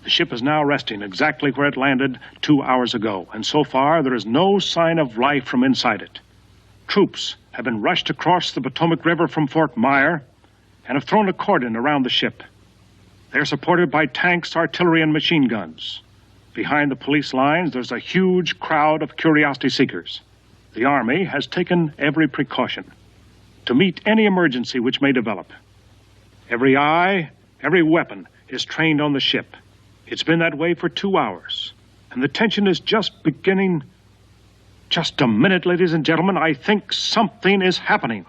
The ship is now resting exactly where it landed 2 hours ago, and so far there is no sign of life from inside it. Troops have been rushed across the Potomac River from Fort Myer and have thrown a cordon around the ship. They're supported by tanks, artillery, and machine guns. Behind the police lines, there's a huge crowd of curiosity seekers. The Army has taken every precaution to meet any emergency which may develop. Every eye, every weapon is trained on the ship. It's been that way for 2 hours, and the tension is just beginning. Just a minute, ladies and gentlemen. I think something is happening.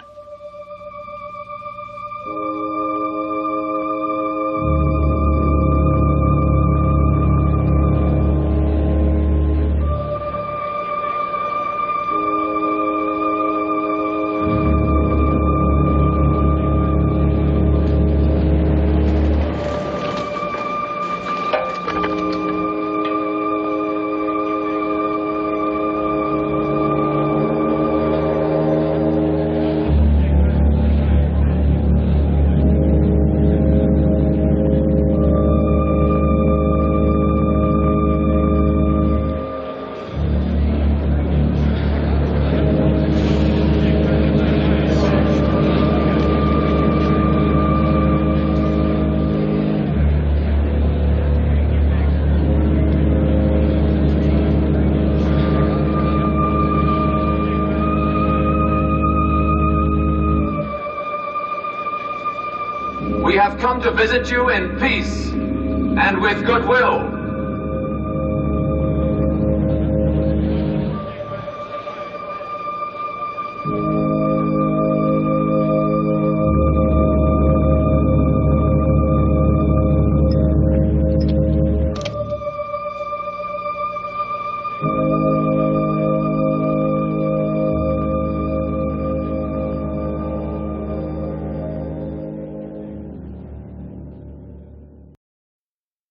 We have come to visit you in peace and with goodwill.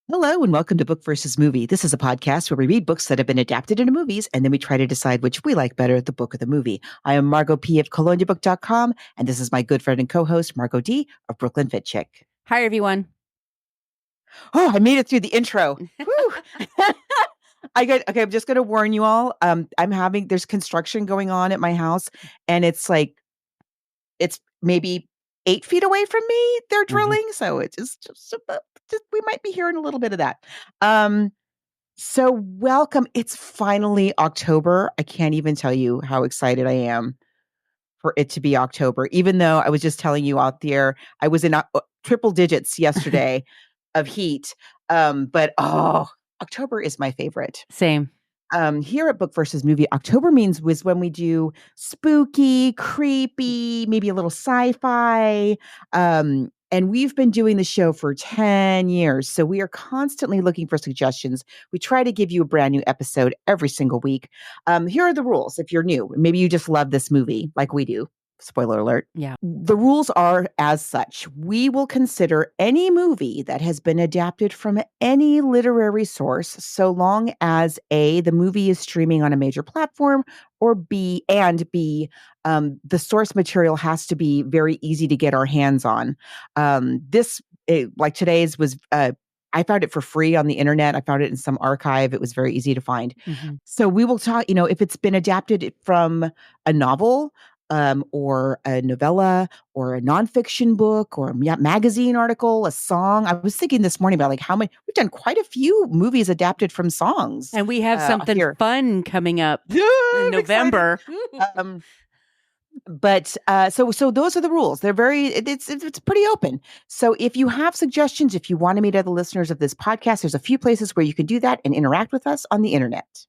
Hello and welcome to Book versus Movie. This is a podcast where we read books that have been adapted into movies and then we try to decide which we like better, the book or the movie. I am Margot P. of coloniabook.com and this is my good friend and co-host Margot D. of Brooklynfitchick. Hi, everyone. Oh, I made it through the intro. Woo! Okay, I'm just going to warn you all. There's construction going on at my house and it's maybe 8 feet away from me. They're drilling. So it's just we might be hearing a little bit of that. So welcome. It's finally October. I can't even tell you how excited I am for it to be October, even though I was just telling you out there, I was in triple digits yesterday of heat. But October is my favorite. Same. Here at Book versus Movie, October was when we do spooky, creepy, maybe a little sci-fi. And we've been doing the show for 10 years. So we are constantly looking for suggestions. We try to give you a brand new episode every single week. Here are the rules. If you're new, maybe you just love this movie like we do. Spoiler alert. Yeah. The rules are as such. We will consider any movie that has been adapted from any literary source so long as A, the movie is streaming on a major platform, or B, the source material has to be very easy to get our hands on. Like today's was, I found it for free on the internet. I found it in some archive. It was very easy to find. Mm-hmm. So we will talk, if it's been adapted from a novel, or a novella or a nonfiction book or a magazine article, a song. I was thinking this morning about we've done quite a few movies adapted from songs. And we have something fun coming up in November. So those are the rules. They're it's pretty open. So if you have suggestions, if you want to meet other listeners of this podcast, there's a few places where you can do that and interact with us on the internet.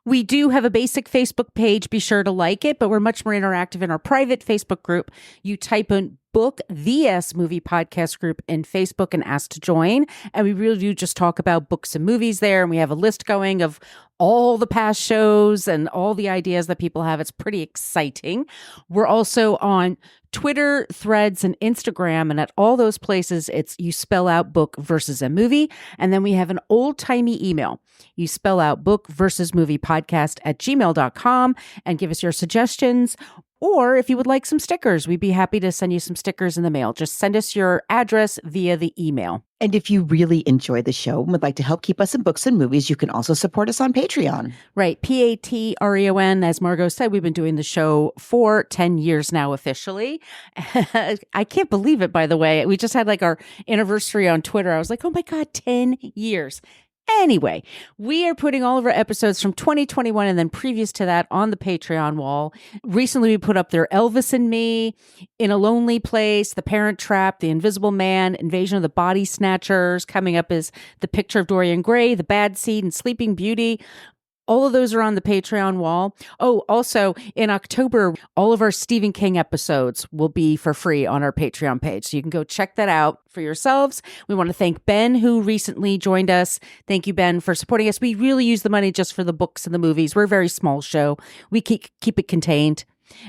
We do have a basic Facebook page. Be sure to like it, but we're much more interactive in our private Facebook group. You type in Book VS Movie Podcast group in Facebook and ask to join. And we really do just talk about books and movies there. And we have a list going of all the past shows and all the ideas that people have. It's pretty exciting. We're also on Twitter, Threads, and Instagram. And at all those places, you spell out book versus a movie. And then we have an old-timey email. You spell out book versus movie podcast at gmail.com and give us your suggestions. Or if you would like some stickers, we'd be happy to send you some stickers in the mail. Just send us your address via the email. And if you really enjoy the show and would like to help keep us in books and movies, you can also support us on Patreon. Right. Patreon. As Margos said, we've been doing the show for 10 years now officially. I can't believe it, by the way. We just had like our anniversary on Twitter. I was like, oh my God, 10 years. Anyway, we are putting all of our episodes from 2021 and then previous to that on the Patreon wall. Recently, we put up there Elvis and Me, In a Lonely Place, The Parent Trap, The Invisible Man, Invasion of the Body Snatchers. Coming up is The Picture of Dorian Gray, The Bad Seed, and Sleeping Beauty. All of those are on the Patreon wall. Oh, also in October, all of our Stephen King episodes will be for free on our Patreon page. So you can go check that out for yourselves. We want to thank Ben, who recently joined us. Thank you, Ben, for supporting us. We really use the money just for the books and the movies. We're a very small show. We keep it contained.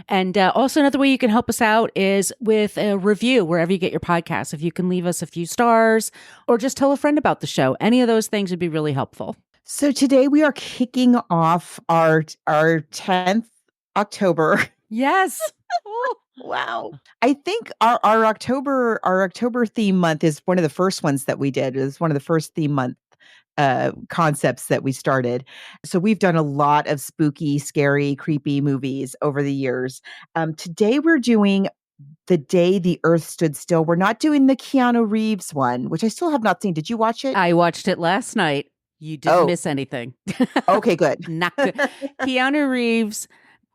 And also another way you can help us out is with a review wherever you get your podcasts. If you can leave us a few stars or just tell a friend about the show. Any of those things would be really helpful. So today we are kicking off our 10th October. Yes. Oh, wow. I think our October theme month is one of the first ones that we did. It was one of the first theme month concepts that we started. So we've done a lot of spooky, scary, creepy movies over the years. Today we're doing The Day the Earth Stood Still. We're not doing the Keanu Reeves one, which I still have not seen. Did you watch it? I watched it last night. You didn't miss anything. Okay, good. Not good. Keanu Reeves,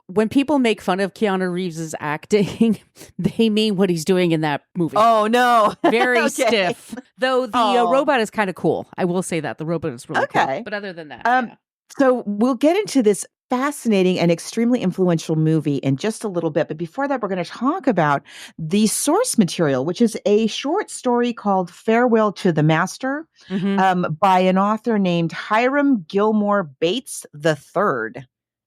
when people make fun of Keanu Reeves' acting, they mean what he's doing in that movie. Oh, no. Very stiff. Though the robot is kind of cool. I will say that. The robot is really cool. But other than that, yeah. So we'll get into this fascinating and extremely influential movie in just a little bit. But before that, we're going to talk about the source material, which is a short story called Farewell to the Master by an author named Hiram Gilmore Bates III.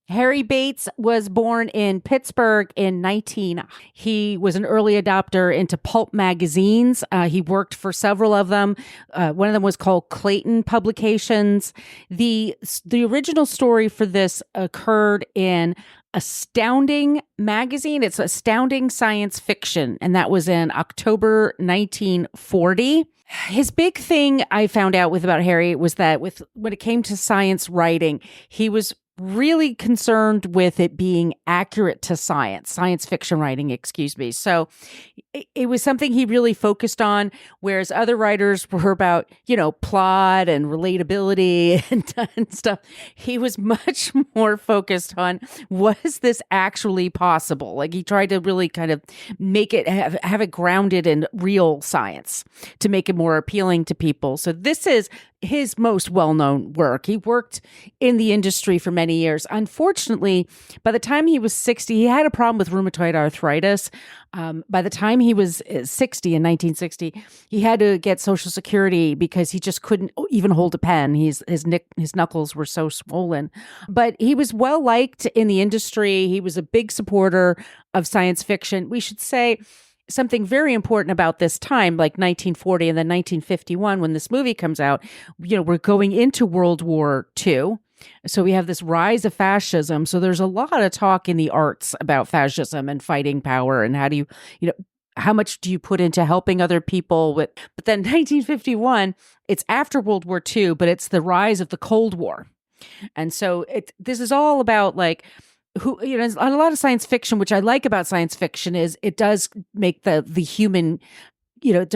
Harry Bates was born in Pittsburgh in 19. He was an early adopter into pulp magazines. He worked for several of them. One of them was called Clayton Publications. The original story for this occurred in Astounding magazine. It's Astounding Science Fiction, and that was in October 1940. His big thing I found out about Harry was that when it came to science writing, he was really concerned with it being accurate to science fiction writing, excuse me. So it was something he really focused on, whereas other writers were about, plot and relatability and stuff. He was much more focused on, was this actually possible? Like he tried to really kind of make it, have it grounded in real science to make it more appealing to people. So this is his most well-known work. He worked in the industry for many years. Unfortunately, by the time he was 60, he had a problem with rheumatoid arthritis. By the time he was 60 in 1960, he had to get Social Security because he just couldn't even hold a pen. His knuckles were so swollen. But he was well liked in the industry. He was a big supporter of science fiction. We should say something very important about this time, like 1940 and then 1951, when this movie comes out, we're going into World War II. So we have this rise of fascism. So there's a lot of talk in the arts about fascism and fighting power and how do how much do you put into helping other people with, but then 1951, it's after World War II, but it's the rise of the Cold War. And so this is all about like, a lot of science fiction, which I like about science fiction is it does make the human,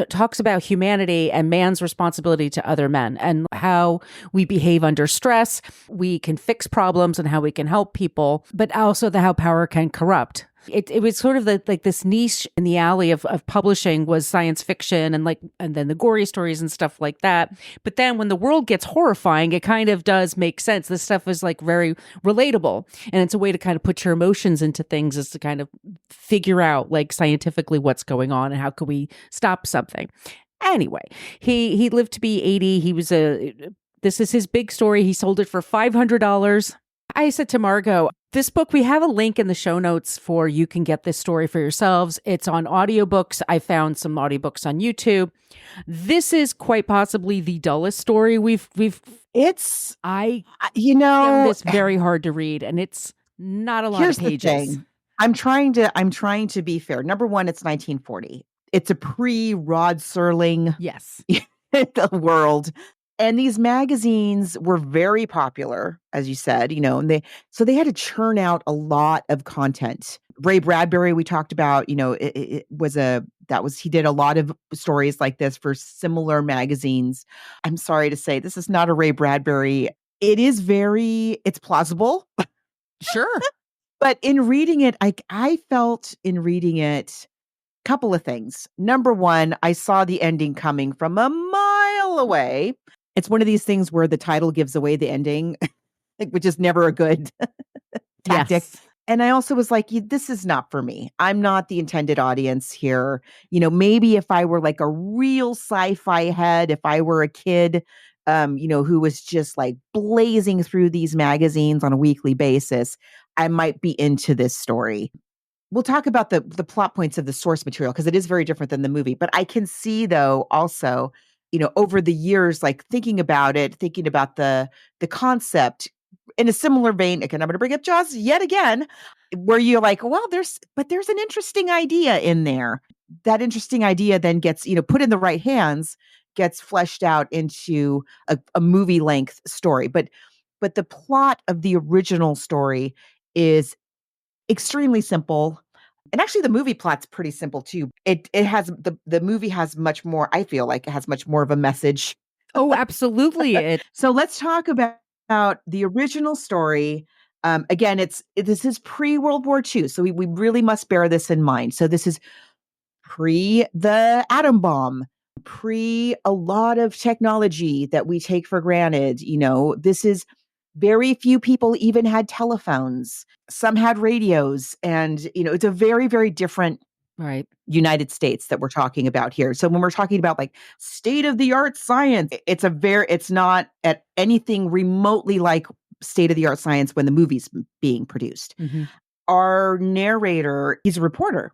talks about humanity and man's responsibility to other men and how we behave under stress. We can fix problems and how we can help people, but also how power can corrupt. It was sort of like this niche in the alley of publishing was science fiction and then the gory stories and stuff like that. But then when the world gets horrifying, it kind of does make sense. This stuff is like very relatable. And it's a way to kind of put your emotions into things is to kind of figure out like scientifically what's going on and how can we stop something. Anyway, he lived to be 80. This is his big story. He sold it for $500. I said to Margot, this book, we have a link in the show notes for you can get this story for yourselves. It's on audiobooks. I found some audiobooks on YouTube. This is quite possibly the dullest story I found this very hard to read and it's not a lot of pages. Here's the thing. I'm trying to be fair. Number one, it's 1940. It's a pre-Rod Serling Yes. the world. And these magazines were very popular, as you said, and they had to churn out a lot of content. Ray Bradbury, we talked about, he did a lot of stories like this for similar magazines. I'm sorry to say, this is not a Ray Bradbury. It's plausible. Sure. But in reading it, I felt in reading it, couple of things. Number one, I saw the ending coming from a mile away. It's one of these things where the title gives away the ending, which is never a good tactic. Yes. And I also was like, this is not for me. I'm not the intended audience here. Maybe if I were like a real sci-fi head, if I were a kid, who was just like blazing through these magazines on a weekly basis, I might be into this story. We'll talk about the plot points of the source material because it is very different than the movie. But I can see, though, also, over the years, like thinking about the concept in a similar vein. Again, I'm going to bring up Jaws yet again, where you're like, well, there's an interesting idea in there. That interesting idea then gets, put in the right hands, gets fleshed out into a movie length story. But the plot of the original story is extremely simple. And actually the movie plot's pretty simple too. It has the movie has much more, I feel like it has much more of a message. Oh, absolutely. So let's talk about the original story. Again, this is pre-World War II. So we really must bear this in mind. So this is pre the atom bomb, pre a lot of technology that we take for granted. This is very few people even had telephones. Some had radios. And, it's a very, very different United States that we're talking about here. So when we're talking about like state of the art science, it's not at anything remotely like state of the art science when the movie's being produced. Mm-hmm. Our narrator, he's a reporter.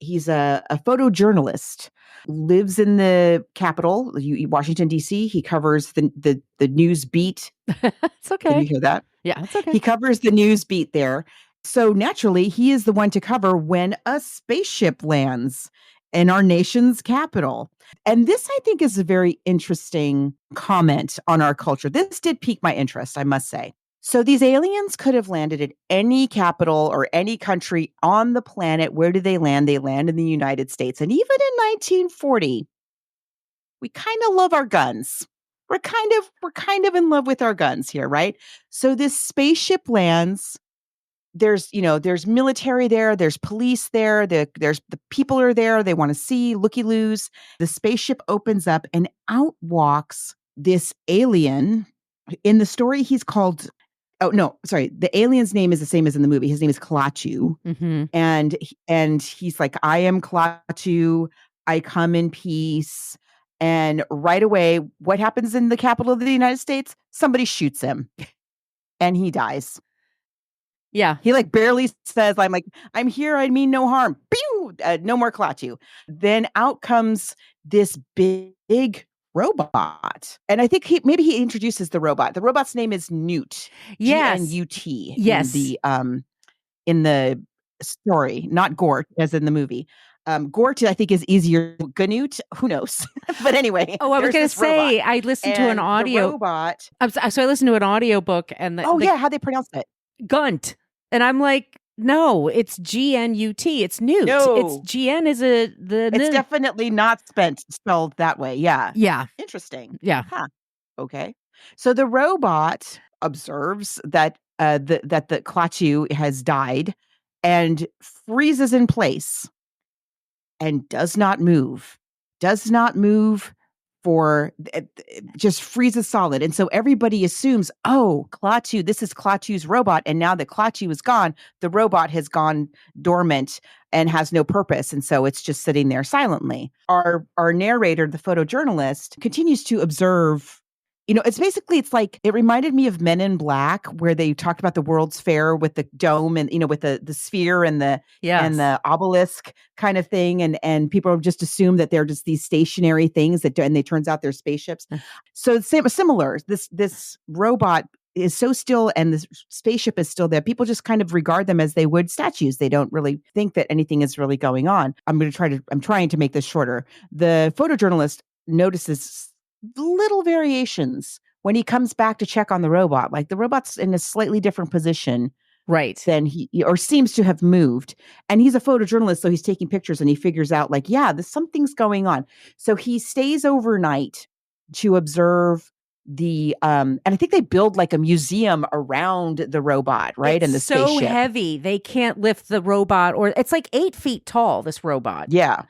He's a photojournalist, lives in the capital, Washington, D.C. He covers the news beat. It's okay. Did you hear that? Yeah, it's okay. He covers the news beat there. So naturally, he is the one to cover when a spaceship lands in our nation's capital. And this, I think, is a very interesting comment on our culture. This did pique my interest, I must say. So these aliens could have landed at any capital or any country on the planet. Where do they land? They land in the United States. And even in 1940, we kind of love our guns. We're kind of in love with our guns here, right? So this spaceship lands. There's military there. There's police there. There's the people are there. They want to see looky-loos. The spaceship opens up and out walks this alien. In the story, he's called. Oh, no, sorry. The alien's name is the same as in the movie. His name is Klaatu. Mm-hmm. And he's like, I am Klaatu. I come in peace. And right away, what happens in the capital of the United States? Somebody shoots him and he dies. Yeah. He like barely says, I'm here. I mean no harm. Pew! No more Klaatu. Then out comes this big robot. And I think maybe he introduces the robot. The robot's name is Newt. Yes. G-N-U-T. Yes. In the story, not Gort as in the movie. Gort, I think, is easier. Ganut, who knows? But anyway. Oh, I was going to say, robot. I listened to an audio. Robot. So I listened to an audiobook and how'd they pronounce it? Gunt. And I'm like, no, it's G-N-U-T. It's Newt. No. It's G-N is It's definitely not spelled that way. Yeah. Yeah. Interesting. Yeah. Huh. Okay. So the robot observes that the Klaatu has died and freezes in place and does not move for just freezes solid. And so everybody assumes, oh, Klaatu, this is Klaatu's robot. And now that Klaatu is gone, the robot has gone dormant and has no purpose. And so it's just sitting there silently. Our narrator, the photojournalist, continues to observe. It's like, it reminded me of Men in Black, where they talked about the World's Fair with the dome and, with the sphere and the obelisk kind of thing. And people just assume that they're just these stationary things and they turns out they're spaceships. So it's similar. This robot is so still and the spaceship is still there. People just kind of regard them as they would statues. They don't really think that anything is really going on. I'm trying to make this shorter. The photojournalist notices little variations when he comes back to check on the robot. Like the robot's in a slightly different position. Right. Than or seems to have moved. And he's a photojournalist, so he's taking pictures and he figures out like, yeah, something's going on. So he stays overnight to observe the and I think they build like a museum around the robot, right? And the so spaceship. Heavy they can't lift the robot, or it's like 8 feet tall, this robot. Yeah.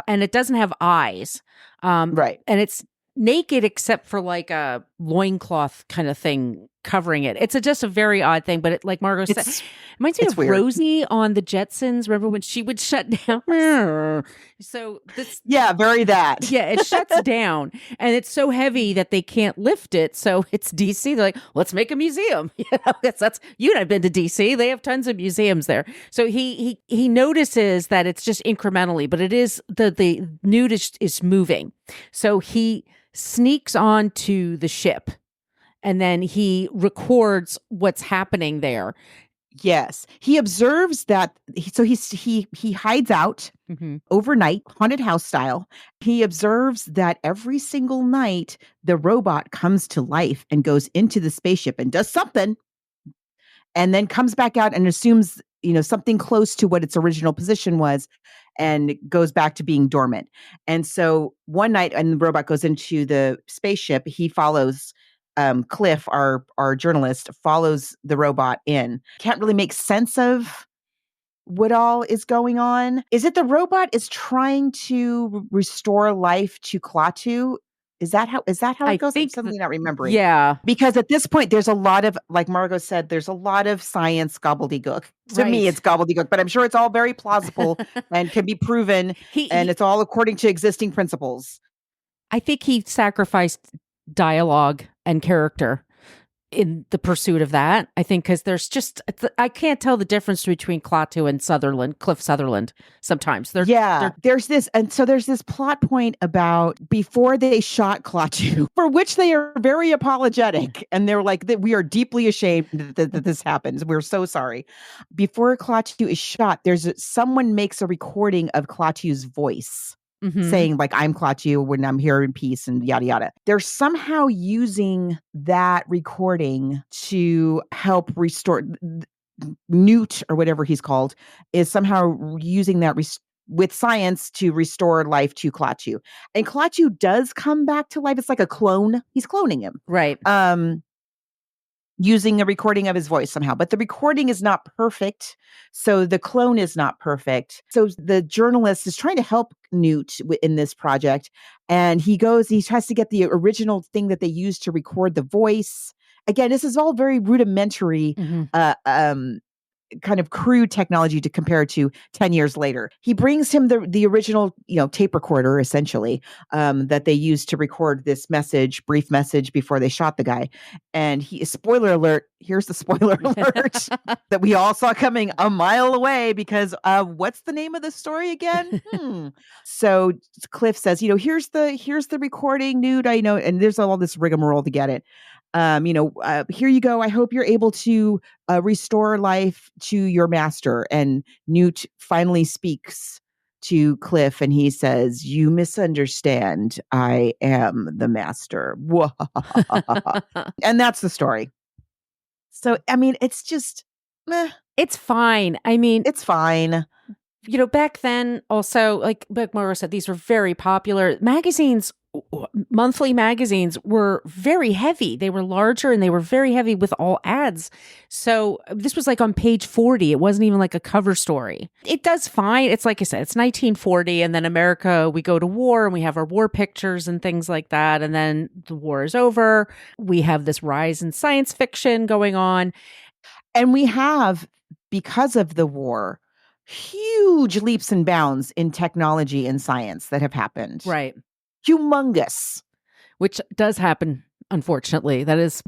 And it doesn't have eyes. Right. And it's naked except for like a loincloth kind of thing covering it. It's just a very odd thing, but like Margos said, it reminds me of weird. Rosie on the Jetsons. Remember when she would shut down? So this, yeah, very that. Yeah, it shuts down, and it's so heavy that they can't lift it. So it's DC. They're like, let's make a museum. You know, that's you and I've been to DC. They have tons of museums there. So he notices that it's just incrementally, but it is the nude is moving. So he sneaks onto the ship. And then he records what's happening there. Yes. He observes that. So he hides out overnight, haunted house style. He observes that every single night, the robot comes to life and goes into the spaceship and does something. And then comes back out and assumes, something close to what its original position was and goes back to being dormant. And so one night, when the robot goes into the spaceship, he follows Cliff, our journalist, follows the robot in. Can't really make sense of what all is going on. Is it the robot is trying to restore life to Klaatu? Is that how it goes? I'm suddenly not remembering. Yeah. Because at this point, there's a lot of, like Margot said, there's a lot of science gobbledygook. To me, it's gobbledygook, but I'm sure it's all very plausible and can be proven. And it's all according to existing principles. I think he sacrificed dialogue and character in the pursuit of that. I think because there's just, I can't tell the difference between Klaatu and Cliff Sutherland sometimes. There's this plot point about before they shot Klaatu, for which they are very apologetic. And they're like, that we are deeply ashamed that this happens. We're so sorry. Before Klaatu is shot, someone makes a recording of Klaatu's voice. Saying like, I'm Klaatu when I'm here in peace and yada, yada. They're somehow using that recording to help restore Newt or whatever he's called is somehow using that with science to restore life to Klaatu. And Klaatu does come back to life. It's like a clone. He's cloning him. Right. Using a recording of his voice somehow, but the recording is not perfect. So the clone is not perfect. So the journalist is trying to help Newt in this project. And he tries to get the original thing that they used to record the voice. Again, this is all very rudimentary, kind of crude technology to compare to 10 years later. He brings him the original, tape recorder, essentially, that they used to record this brief message before they shot the guy. And spoiler alert, here's the spoiler alert that we all saw coming a mile away because what's the name of the story again? So Cliff says, here's the recording, Newt, I know, and there's all this rigmarole to get it. Here you go. I hope you're able to restore life to your master. And Newt finally speaks to Cliff and he says, you misunderstand. I am the master. And that's the story. So, it's just, it's fine. It's fine. Back then also, like Marlowe said, these were very popular. Monthly magazines were very heavy. They were larger and they were very heavy with all ads. So this was like on page 40. It wasn't even like a cover story. It does fine. It's like I said, it's 1940 and then America, we go to war and we have our war pictures and things like that. And then the war is over. We have this rise in science fiction going on. And we have, because of the war, huge leaps and bounds in technology and science that have happened. Right. Humongous. Which does happen, unfortunately. That is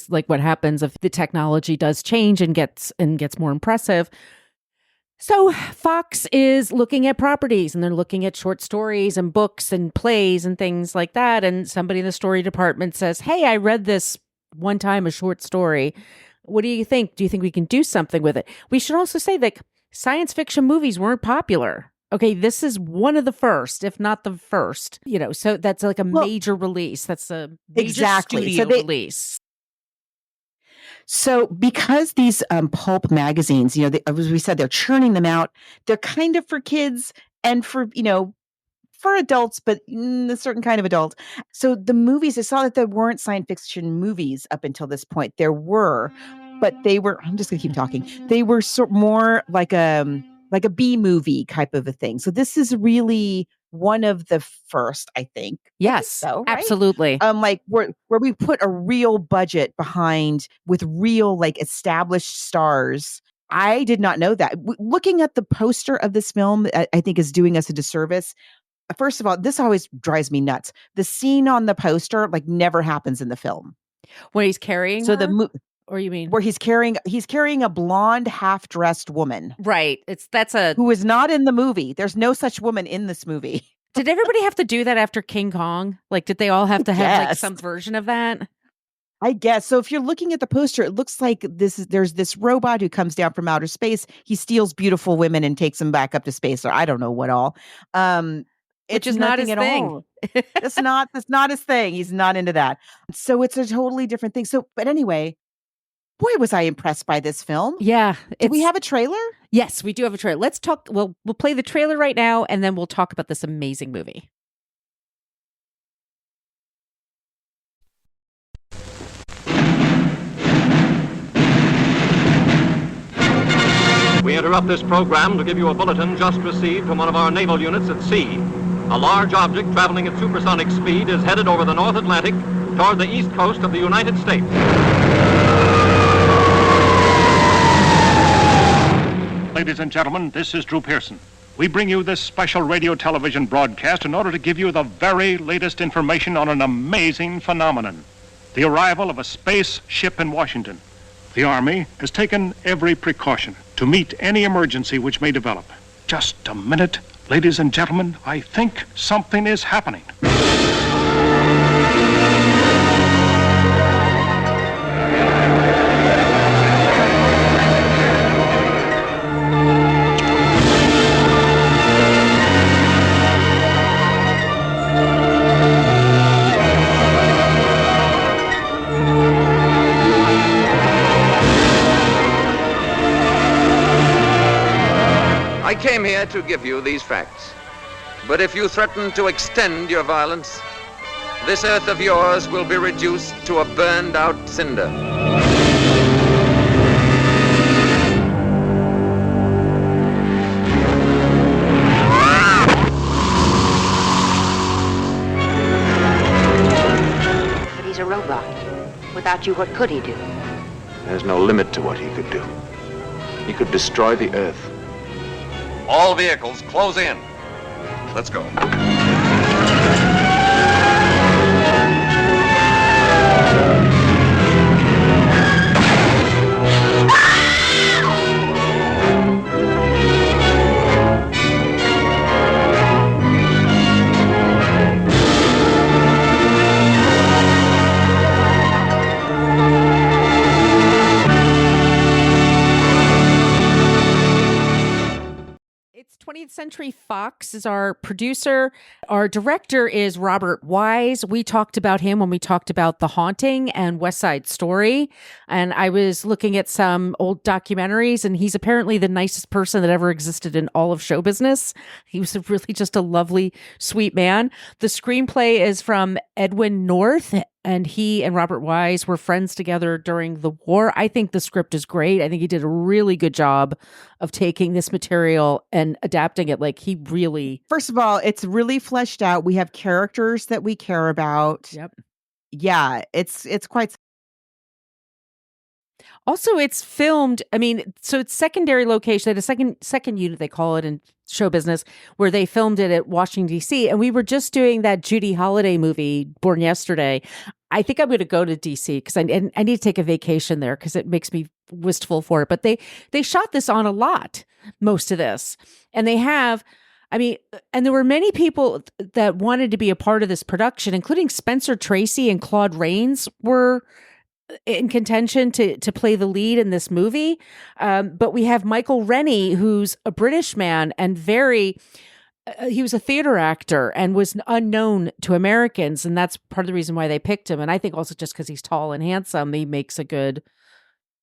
like what happens if the technology does change and gets more impressive. So Fox is looking at properties and they're looking at short stories and books and plays and things like that. And somebody in the story department says, hey, I read this one time a short story. What do you think? Do you think we can do something with it? We should also say that science fiction movies weren't popular. Okay, this is one of the first, if not the first, so that's like a major release. That's a major studio release. So because these pulp magazines, as we said, they're churning them out. They're kind of for kids and for adults, but a certain kind of adult. So the movies, I saw that there weren't science fiction movies up until this point. There were, but they were, I'm just going to keep talking. They were more like a B movie type of a thing. So this is really one of the first, I think. Yes, so, right? Absolutely. Like where we put a real budget behind with real like established stars. I did not know that. Looking at the poster of this film, I think is doing us a disservice. First of all, this always drives me nuts. The scene on the poster like never happens in the film. When he's carrying her? Or you mean where he's carrying a blonde half-dressed woman. Right. Who is not in the movie. There's no such woman in this movie. Did everybody have to do that after King Kong? Like, did they all have to have like some version of that? I guess. So if you're looking at the poster, it looks like there's this robot who comes down from outer space. He steals beautiful women and takes them back up to space, or I don't know what all. Which is not his thing. That's not his thing. He's not into that. So it's a totally different thing. So, but anyway, boy, was I impressed by this film. Yeah. Do we have a trailer? Yes, we do have a trailer. Let's talk. We'll play the trailer right now, and then we'll talk about this amazing movie. We interrupt this program to give you a bulletin just received from one of our naval units at sea. A large object traveling at supersonic speed is headed over the North Atlantic toward the east coast of the United States. Ladies and gentlemen, this is Drew Pearson. We bring you this special radio television broadcast in order to give you the very latest information on an amazing phenomenon: the arrival of a space ship in Washington. The Army has taken every precaution to meet any emergency which may develop. Just a minute, ladies and gentlemen, I think something is happening. I came here to give you these facts. But if you threaten to extend your violence, this earth of yours will be reduced to a burned out cinder. But he's a robot. Without you, what could he do? There's no limit to what he could do. He could destroy the earth. All vehicles, close in. Let's go. It's 20th Century Fox is our producer. Our director is Robert Wise. We talked about him when we talked about The Haunting and West Side Story. And I was looking at some old documentaries, and he's apparently the nicest person that ever existed in all of show business. He was really just a lovely, sweet man. The screenplay is from Edwin North, and he and Robert Wise were friends together during the war. I think the script is great. I think he did a really good job of taking this material and adapting it. Like, he really... First of all, it's really fleshed out. We have characters that we care about. Yep. Yeah, it's quite... Also, it's filmed, so it's secondary location. They had a second unit, they call it in show business, where they filmed it at Washington, D.C. And we were just doing that Judy Holliday movie, Born Yesterday. I think I'm going to go to D.C. because I need to take a vacation there because it makes me wistful for it. But they shot this on a lot, most of this. And they have... and there were many people that wanted to be a part of this production, including Spencer Tracy and Claude Rains were in contention to play the lead in this movie. But we have Michael Rennie, who's a British man and he was a theater actor and was unknown to Americans. And that's part of the reason why they picked him. And I think also just because he's tall and handsome, he makes a good...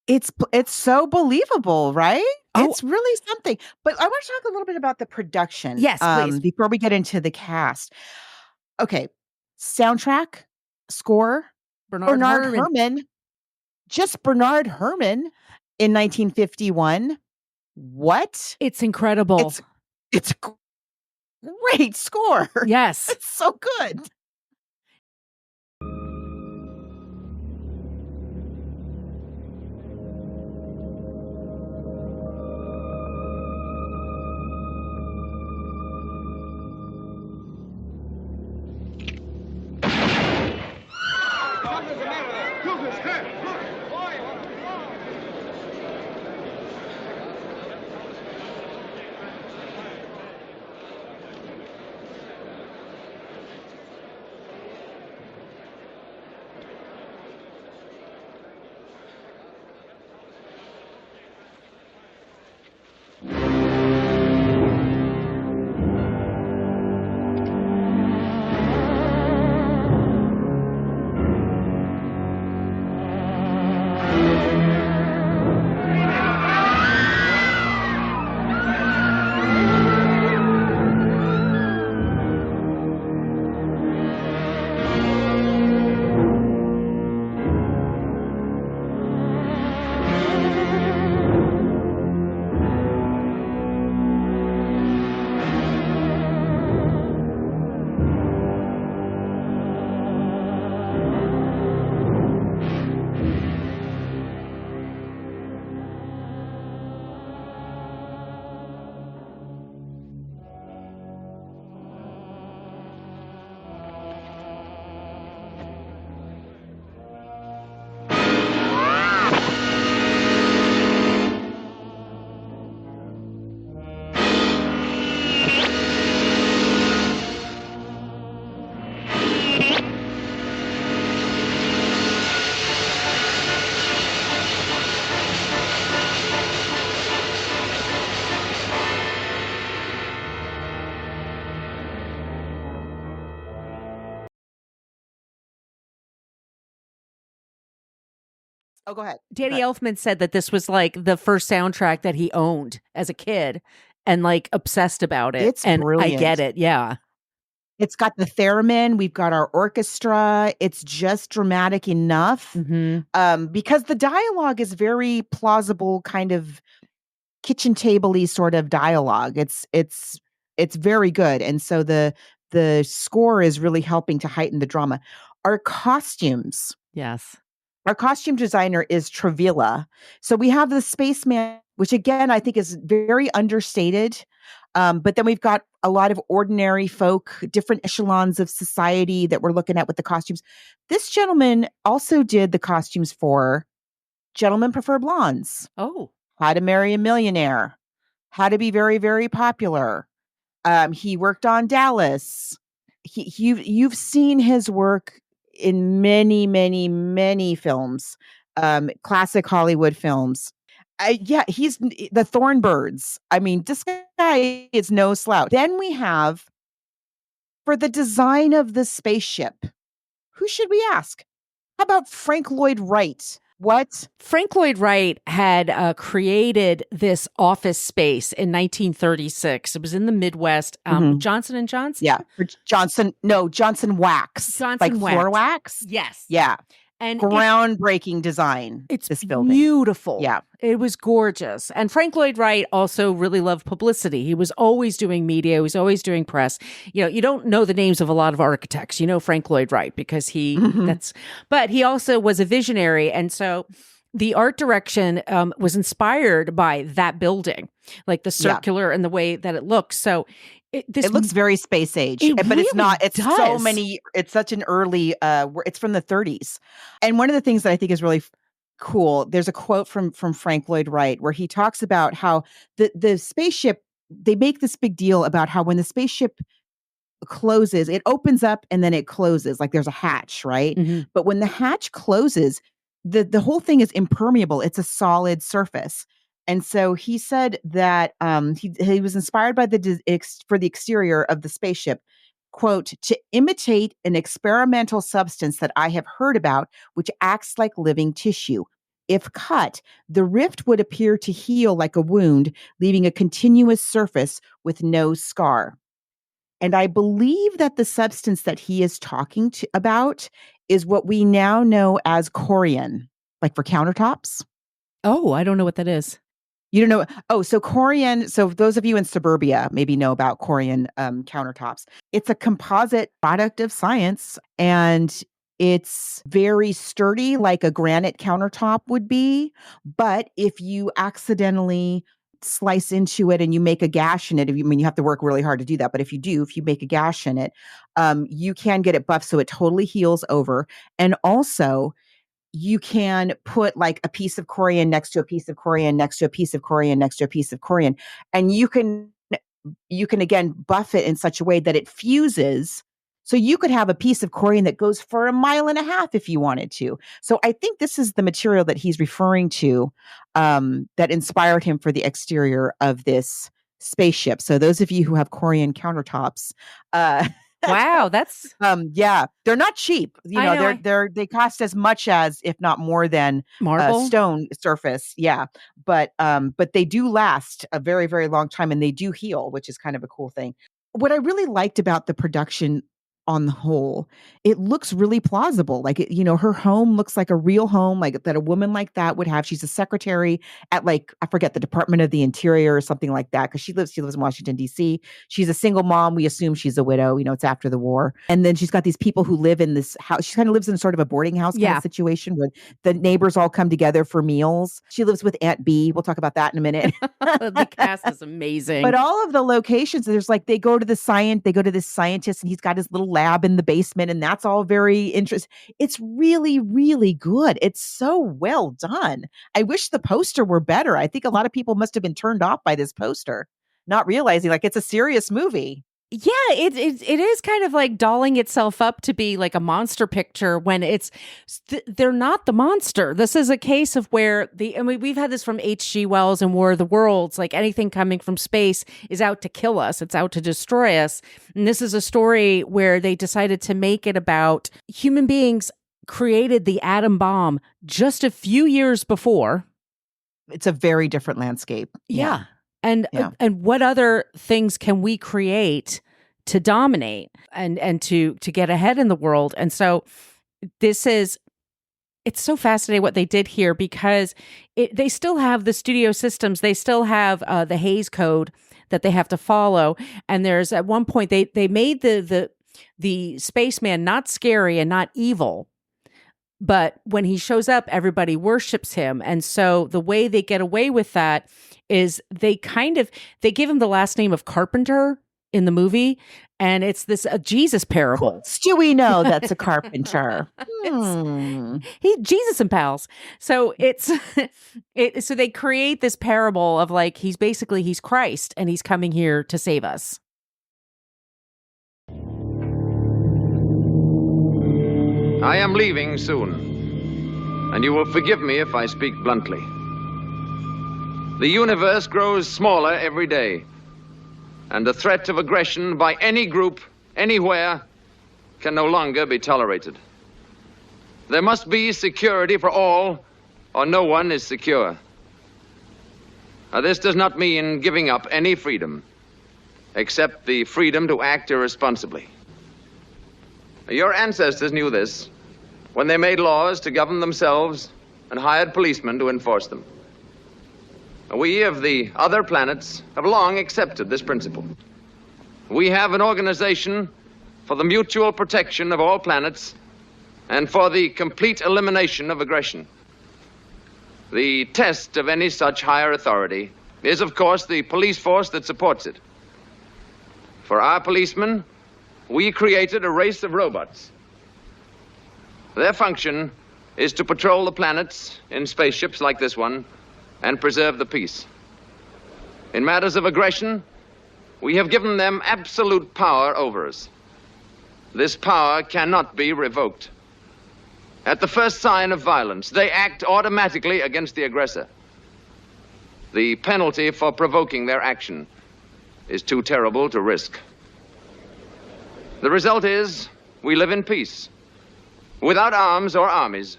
It's so believable, right? Oh. It's really something. But I want to talk a little bit about the production. Yes, please. Before we get into the cast. Okay. Soundtrack, score, Bernard Herrmann. Just Bernard Herrmann in 1951. What? It's incredible. It's a great score. Yes. It's so good. Oh, go ahead. Danny Elfman said that this was like the first soundtrack that he owned as a kid and like obsessed about it. It's and brilliant. I get it. Yeah. It's got the theremin. We've got our orchestra. It's just dramatic enough because the dialogue is very plausible, kind of kitchen table-y sort of dialogue. It's very good, and so the score is really helping to heighten the drama. Our costumes. Yes. Our costume designer is Travilla. So we have the spaceman, which again, I think is very understated. But then we've got a lot of ordinary folk, different echelons of society that we're looking at with the costumes. This gentleman also did the costumes for Gentlemen Prefer Blondes. Oh. How to Marry a Millionaire. How to Be Very, Very Popular. He worked on Dallas. You've seen his work in many, many, many films, classic Hollywood films. He's the Thornbirds. I mean, this guy is no slouch. Then we have, for the design of the spaceship, who should we ask? How about Frank Lloyd Wright? What? Frank Lloyd Wright had created this office space in 1936. It was in the Midwest. Johnson & Johnson? Yeah. Johnson Wax. Like floor wax? Yes. Yeah. And groundbreaking design. It's this building. Beautiful. Yeah. It was gorgeous. And Frank Lloyd Wright also really loved publicity. He was always doing media. He was always doing press. You know, you don't know the names of a lot of architects. You know Frank Lloyd Wright because but he also was a visionary. And so the art direction was inspired by that building, like the circular and the way that it looks. So it looks very space age, but it's not. It's so many. It's such an early. It's from the 30s, and one of the things that I think is really cool. There's a quote from Frank Lloyd Wright where he talks about how the spaceship. They make this big deal about how when the spaceship closes, it opens up and then it closes, like there's a hatch, right? Mm-hmm. But when the hatch closes, the whole thing is impermeable. It's a solid surface. And so he said that he was inspired by for the exterior of the spaceship, quote, to imitate an experimental substance that I have heard about, which acts like living tissue. If cut, the rift would appear to heal like a wound, leaving a continuous surface with no scar. And I believe that the substance that he is talking about is what we now know as corian, like for countertops. Oh, I don't know what that is. You don't know? Oh, so corian. So those of you in suburbia maybe know about corian countertops. It's a composite product of science, and it's very sturdy, like a granite countertop would be. But if you accidentally slice into it and you make a gash in it, you have to work really hard to do that. But if you make a gash in it, you can get it buffed so it totally heals over. And also, you can put like a piece of corian next to a piece of corian next to a piece of corian next to a piece of corian, and you can again buff it in such a way that it fuses. So you could have a piece of corian that goes for 1.5 miles if you wanted to. So I think this is the material that he's referring to that inspired him for the exterior of this spaceship. So those of you who have corian countertops, wow, that's yeah, they're not cheap. They cost as much as, if not more than, marble stone surface. Yeah, but they do last a very, very long time, and they do heal, which is kind of a cool thing. What I really liked about the production on the whole, it looks really plausible. Like, her home looks like a real home, like that a woman like that would have. She's a secretary at, like, I forget, the Department of the Interior or something like that, because she lives in Washington, D.C. She's a single mom. We assume she's a widow. It's after the war. And then she's got these people who live in this house. She kind of lives in sort of a boarding house kind of situation where the neighbors all come together for meals. She lives with Aunt B. We'll talk about that in a minute. The cast is amazing. But all of the locations, there's like, they go to this scientist, and he's got his little lab in the basement, and that's all very interesting. It's really, really good. It's so well done. I wish the poster were better. I think a lot of people must have been turned off by this poster, not realizing like it's a serious movie. Yeah, it is kind of like dolling itself up to be like a monster picture when they're not the monster. This is a case of where we've had this from H.G. Wells and War of the Worlds, like anything coming from space is out to kill us. It's out to destroy us. And this is a story where they decided to make it about human beings created the atom bomb just a few years before. It's a very different landscape. Yeah. And what other things can we create to dominate and to get ahead in the world? And so it's so fascinating what they did here, because they still have the studio systems. They still have the Hays Code that they have to follow. And there's at one point they made the spaceman not scary and not evil. But when he shows up, everybody worships him. And so the way they get away with that is they give him the last name of Carpenter in the movie. And it's this Jesus parable. Do we know that's a carpenter? Jesus and pals. So so they create this parable of like, he's Christ and he's coming here to save us. I am leaving soon, and you will forgive me if I speak bluntly. The universe grows smaller every day, and the threat of aggression by any group, anywhere, can no longer be tolerated. There must be security for all, or no one is secure. Now, this does not mean giving up any freedom, except the freedom to act irresponsibly. Your ancestors knew this when they made laws to govern themselves and hired policemen to enforce them. We of the other planets have long accepted this principle. We have an organization for the mutual protection of all planets and for the complete elimination of aggression. The test of any such higher authority is, of course, the police force that supports it. For our policemen, we created a race of robots. Their function is to patrol the planets in spaceships like this one and preserve the peace. In matters of aggression, we have given them absolute power over us. This power cannot be revoked. At the first sign of violence, they act automatically against the aggressor. The penalty for provoking their action is too terrible to risk. The result is we live in peace, without arms or armies,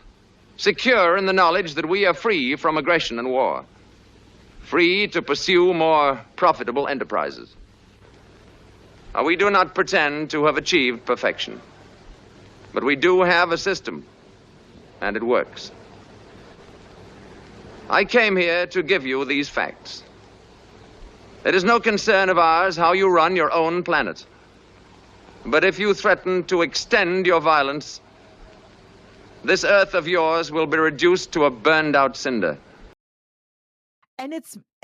secure in the knowledge that we are free from aggression and war, free to pursue more profitable enterprises. We do not pretend to have achieved perfection, but we do have a system, and it works. I came here to give you these facts. It is no concern of ours how you run your own planet. But if you threaten to extend your violence, this Earth of yours will be reduced to a burned-out cinder. And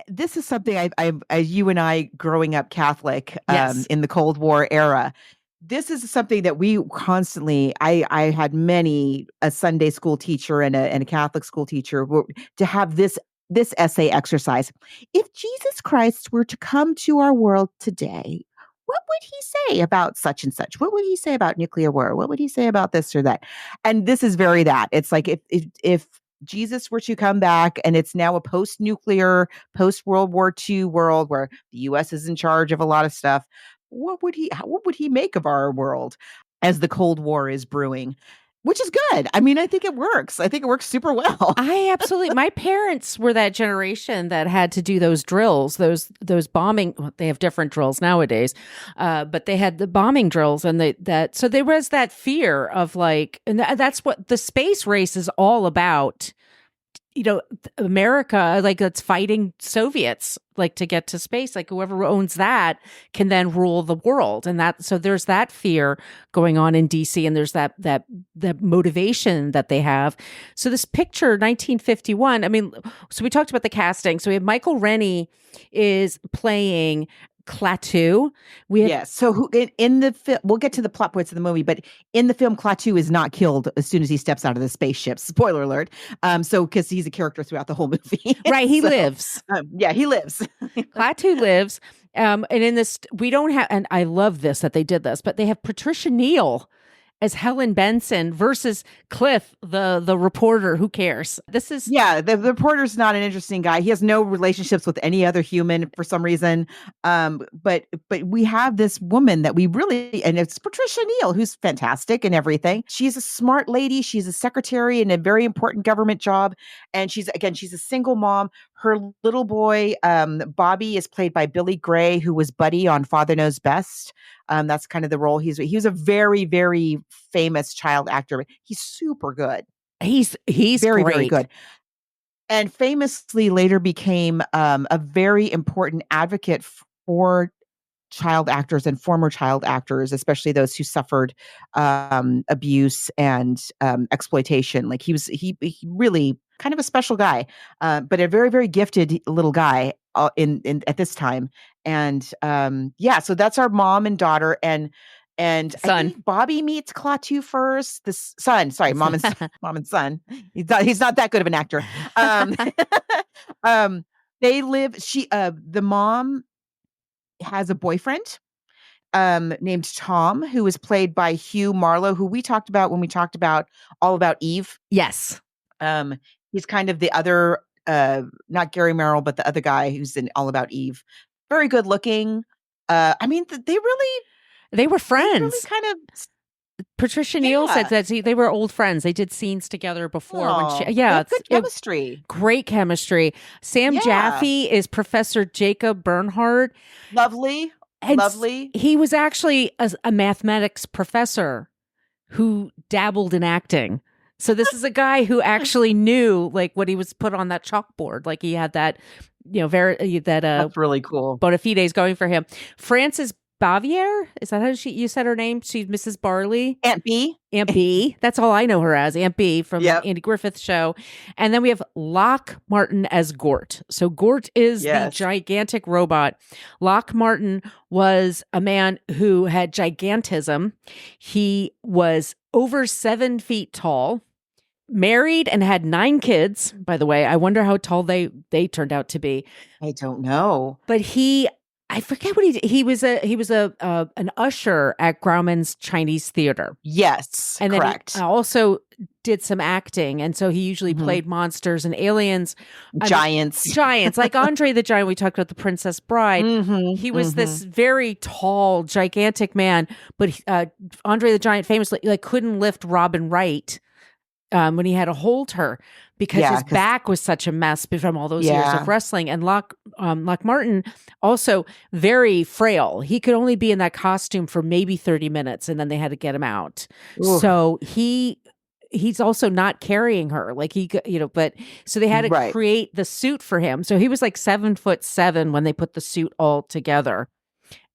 this is something you and I, growing up Catholic Yes. in the Cold War era, this is something that we constantly. I had a Sunday school teacher and a Catholic school teacher to have this essay exercise. If Jesus Christ were to come to our world today, what would he say about such and such? What would he say about nuclear war? What would he say about this or that? And this is very that. It's like if Jesus were to come back and it's now a post-nuclear, post-World War II world where the US is in charge of a lot of stuff, what would he make of our world as the Cold War is brewing? Which is good. I mean, I think it works. I think it works super well. My parents were that generation that had to do those drills, those bombing. Well, they have different drills nowadays, but they had the bombing drills, and so there was that fear of like, and that's what the space race is all about. You know, America, like, it's fighting Soviets, like, to get to space. Like, whoever owns that can then rule the world. And so there's that fear going on in DC, and there's that motivation that they have. So this picture, 1951, I mean, so we talked about the casting. So we have Michael Rennie is playing Klaatu. Yes. So who in the film? We'll get to the plot points of the movie, but in the film, Klaatu is not killed as soon as he steps out of the spaceship. Spoiler alert. So because he's a character throughout the whole movie, right? He lives. Yeah, he lives. Klaatu lives. And in this, we don't have. And I love this that they did this, but they have Patricia Neal as Helen Benson versus Cliff, the reporter. Who cares? This is the reporter's not an interesting guy. He has no relationships with any other human for some reason. But we have this woman that we really, and it's Patricia Neal, who's fantastic and everything. She's a smart lady. She's a secretary in a very important government job, and she's a single mom. Her little boy, Bobby, is played by Billy Gray, who was Buddy on Father Knows Best. That's kind of the role he was a very, very famous child actor. He's super good. He's very, great. very good. And famously later became a very important advocate for child actors and former child actors, especially those who suffered abuse and exploitation. Like he really kind of a special guy, but a very, very gifted little guy in at this time. And so that's our mom and daughter and son. I think Bobby meets Klaatu first. The son, sorry, mom and son. He's not that good of an actor. They live. The mom has a boyfriend named Tom, who is played by Hugh Marlowe, who we talked about when we talked about All About Eve. Yes. He's kind of the other, not Gary Merrill, but the other guy who's in All About Eve. Very good looking. I mean, they were friends. They really kind of. Patricia Neal said that they were old friends. They did scenes together before. Good chemistry. Great chemistry. Sam Jaffe is Professor Jacob Bernhard. Lovely. He was actually a mathematics professor who dabbled in acting. So this is a guy who actually knew like what he was put on that chalkboard. Like he had that, that's really cool. Bona fides going for him. Frances Bavier, is that how you said her name? She's Mrs. Barley. Aunt B. That's all I know her as, Aunt B from the Andy Griffith Show. And then we have Locke Martin as Gort. So Gort is the gigantic robot. Locke Martin was a man who had gigantism. He was over 7 feet tall, married, and had 9 kids. By the way, I wonder how tall they turned out to be. I don't know. But he I forget what he did. He was an usher at Grauman's Chinese Theater. Yes, And correct. then he also did some acting. And so he usually Mhm. played monsters and aliens. Giants. Giants. Like Andre the Giant, we talked about The Princess Bride. Mhm, He was mhm. this very tall, gigantic man. But Andre the Giant famously couldn't lift Robin Wright when he had to hold her because his back was such a mess from all those years of wrestling. And Lock Martin, also very frail. He could only be in that costume for maybe 30 minutes and then they had to get him out. Oof. So he's also not carrying her. Like but so they had to create the suit for him. So he was like 7'7" when they put the suit all together.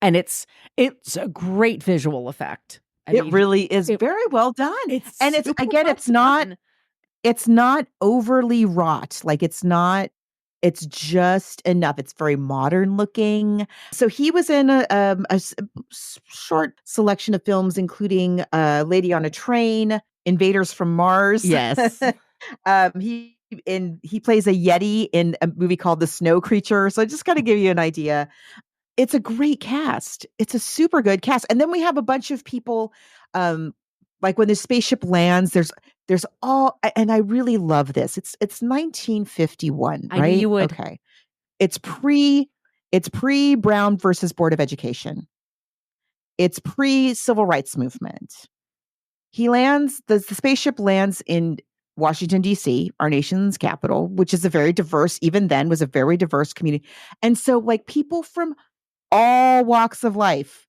And it's a great visual effect. I mean, really is very well done. It's not overly wrought. Like it's just enough. It's very modern looking. So he was in a short selection of films, including Lady on a Train, Invaders from Mars. Yes. He plays a Yeti in a movie called The Snow Creature. So I just got to give you an idea. It's a great cast. It's a super good cast. And then we have a bunch of people, like when the spaceship lands, there's all, and I really love this. It's 1951, right? I knew you would. Okay. It's pre Brown versus Board of Education. It's pre Civil Rights Movement. The spaceship lands in Washington, D.C., our nation's capital, which is even then was a very diverse community. And so like people from all walks of life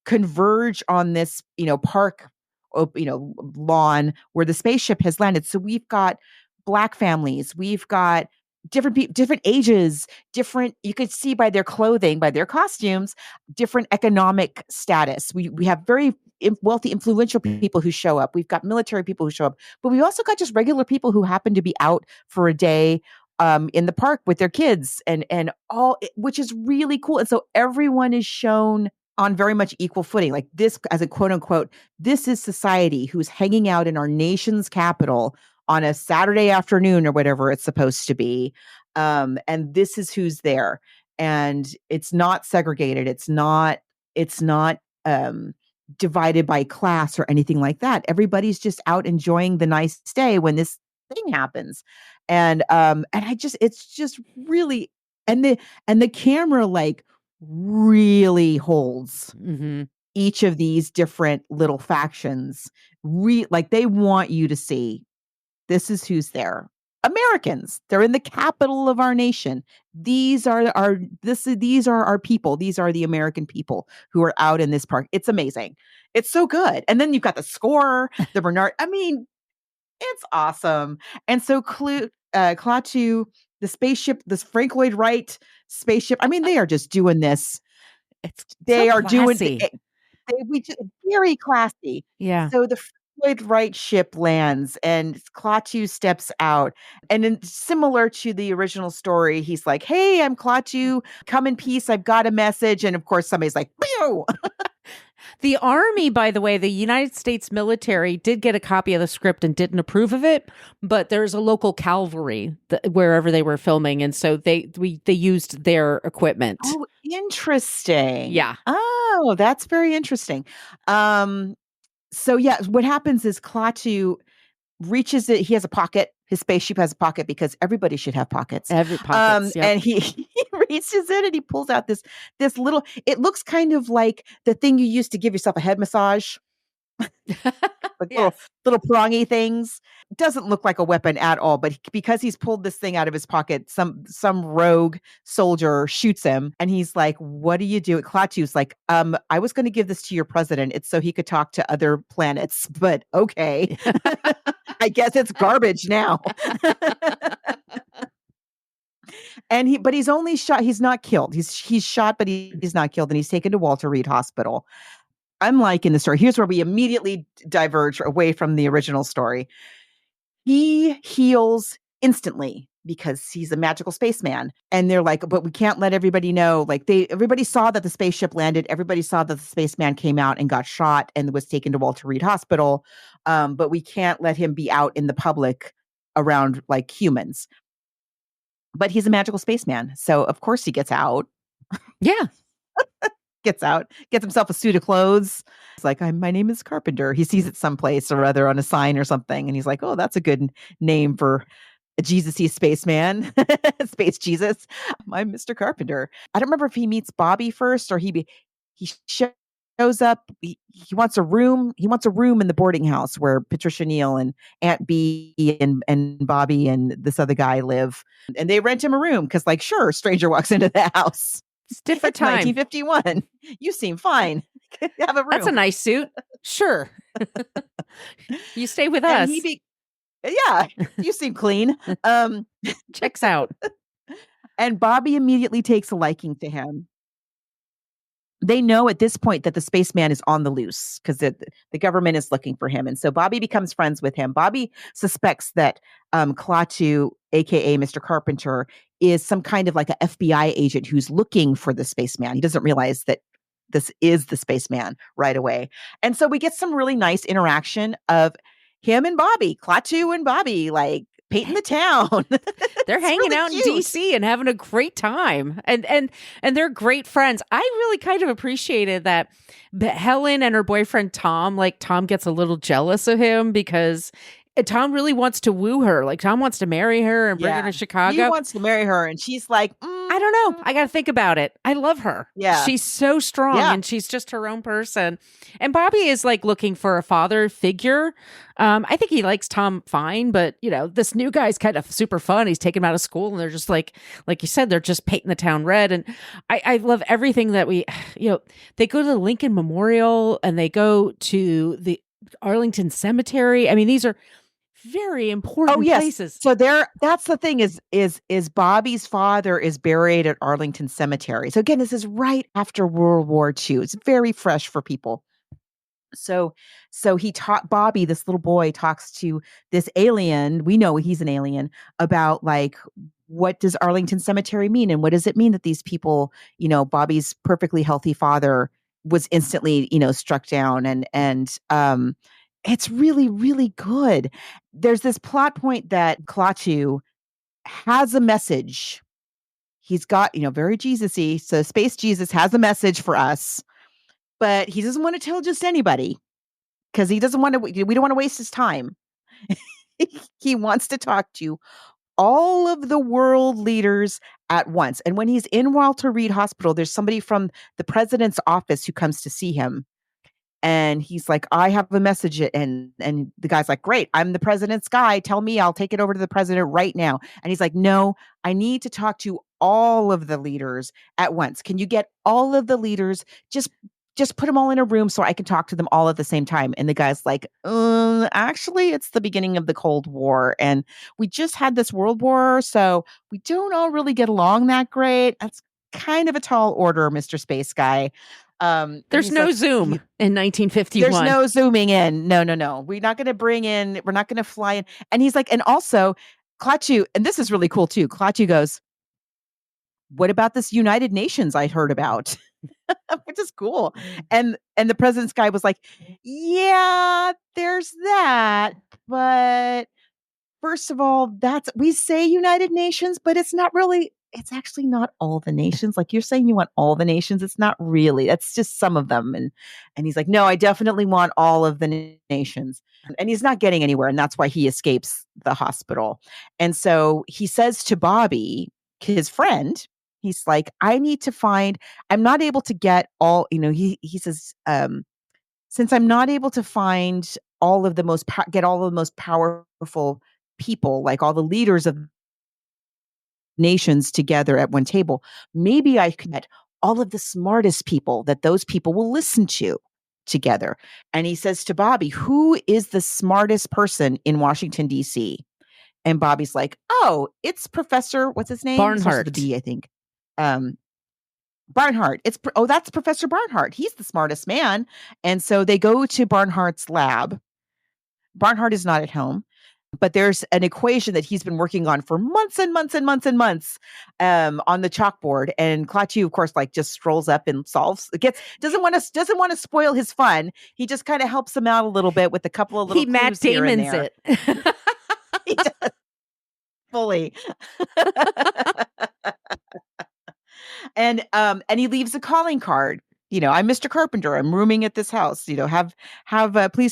converge on this, park, lawn where the spaceship has landed. So we've got Black families, we've got different ages, you could see by their clothing, by their costumes, different economic status. We have very wealthy, influential people who show up. We've got military people who show up, but we also got just regular people who happen to be out for a day in the park with their kids and all, which is really cool. And so everyone is shown on very much equal footing. Like this, as a quote unquote, this is society who's hanging out in our nation's capital on a Saturday afternoon or whatever it's supposed to be. And this is who's there. And it's not segregated. It's not divided by class or anything like that. Everybody's just out enjoying the nice day when this thing happens. And it's just really, and the camera like really holds each of these different little factions. Like they want you to see this is who's there. Americans. They're in the capital of our nation. These are our people. These are the American people who are out in this park. It's amazing. It's so good. And then you've got the score, the Bernard. I mean, it's awesome. And so Klaatu, the spaceship, this Frank Lloyd Wright spaceship. I mean, they are just doing this. Very classy. Yeah. So the Frank Lloyd Wright ship lands and Klaatu steps out. And then similar to the original story, he's like, "Hey, I'm Klaatu. Come in peace. I've got a message." And of course, somebody's like, "Pew!" The Army, by the way, the United States military did get a copy of the script and didn't approve of it, but there's a local cavalry wherever they were filming, and so they used their equipment. Oh, interesting. Yeah. Oh, that's very interesting. So yeah, what happens is Klaatu reaches it. He has a pocket. His spaceship has a pocket because everybody should have pockets. Pockets, yep. And he reaches in and he pulls out this little. It looks kind of like the thing you use to give yourself a head massage, like little prongy things. It doesn't look like a weapon at all, but because he's pulled this thing out of his pocket, some rogue soldier shoots him, and he's like, "What do you do?" Klaatu's like, "I was going to give this to your president. It's so he could talk to other planets, but okay." I guess it's garbage now. But he's only shot. He's not killed. He's shot, but he's not killed. And he's taken to Walter Reed Hospital. Unlike in the story, here's where we immediately diverge away from the original story. He heals instantly because he's a magical spaceman. And they're like, but we can't let everybody know. Like everybody saw that the spaceship landed. Everybody saw that the spaceman came out and got shot and was taken to Walter Reed Hospital. But we can't let him be out in the public around like humans. But he's a magical spaceman. So of course he gets out. Yeah. Gets out, gets himself a suit of clothes. It's like, my name is Carpenter. He sees it someplace or other on a sign or something. And he's like, oh, that's a good name for a Jesus-y spaceman. Space Jesus. I'm Mr. Carpenter. I don't remember if he meets Bobby first or he shows up. He wants a room. He wants a room in the boarding house where Patricia, Neal, and Aunt B and Bobby and this other guy live. And they rent him a room because, like, sure, stranger walks into the house. It's different It's time. 1951. You seem fine. Have a room. That's a nice suit. Sure. You stay with us. Yeah, you seem clean. Checks out. And Bobby immediately takes a liking to him. They know at this point that the spaceman is on the loose because the government is looking for him. And so Bobby becomes friends with him. Bobby suspects that Klaatu, aka Mr. Carpenter, is some kind of like a FBI agent who's looking for the spaceman. He doesn't realize that this is the spaceman right away. And so we get some really nice interaction of him and Bobby, Klaatu and Bobby, like painting the town. They're hanging really out cute. in DC and having a great time. And they're great friends. I really kind of appreciated that Helen and her boyfriend Tom, like Tom gets a little jealous of him because Tom really wants to woo her. Like Tom wants to marry her and bring her to Chicago. He wants to marry her and she's like, I don't know. I got to think about it. I love her. Yeah. She's so strong and she's just her own person. And Bobby is like looking for a father figure. I think he likes Tom fine, but you know, this new guy's kind of super fun. He's taking him out of school and they're just like you said, they're just painting the town red. And I love everything that they go to the Lincoln Memorial and they go to the Arlington Cemetery. I mean, these are very important places. So that's the thing is Bobby's father is buried at Arlington Cemetery. So again, this is right after World War II. It's very fresh for people. So Bobby, this little boy, talks to this alien. We know he's an alien about like, what does Arlington Cemetery mean? And what does it mean that these people, Bobby's perfectly healthy father was instantly, struck down and it's really, really good. There's this plot point that Klaatu has a message. He's got, very Jesus-y. So Space Jesus has a message for us, but he doesn't want to tell just anybody because we don't want to waste his time. He wants to talk to all of the world leaders at once. And when he's in Walter Reed Hospital, there's somebody from the president's office who comes to see him. And he's like, I have a message. And the guy's like, great, I'm the president's guy. Tell me, I'll take it over to the president right now. And he's like, no, I need to talk to all of the leaders at once. Can you get all of the leaders? Just put them all in a room so I can talk to them all at the same time. And the guy's like, actually, it's the beginning of the Cold War. And we just had this World War. So we don't all really get along that great. That's kind of a tall order, Mr. Space Guy. There's no Zoom in 1951. There's no zooming in. No. We're not going to fly in. And he's like, and also Klaatu, and this is really cool too. Klaatu goes, what about this United Nations I heard about? Which is cool. And the president's guy was like, yeah, there's that. But first of all, we say United Nations, but it's actually not all the nations. Like you're saying you want all the nations. It's not really. That's just some of them. And he's like, no, I definitely want all of the nations. And he's not getting anywhere. And that's why he escapes the hospital. And so he says to Bobby, his friend, he's like, I'm not able to get all, he says, since I'm not able to find all of the most powerful people, like all the leaders of nations together at one table, maybe I could get all of the smartest people that those people will listen to together. And he says to Bobby, who is the smartest person in Washington, D.C.? And Bobby's like, oh, it's Professor, what's his name? Barnhart. The B, I think. Barnhart. That's Professor Barnhart. He's the smartest man. And so they go to Barnhart's lab. Barnhart is not at home. But there's an equation that he's been working on for months and months and months and months on the chalkboard. And Klaatu, of course, like just strolls up and doesn't want to spoil his fun. He just kind of helps him out a little bit with a couple of little clues Matt here and Damon's there. it. He does fully. And he leaves a calling card. I'm Mr. Carpenter. I'm rooming at this house. Please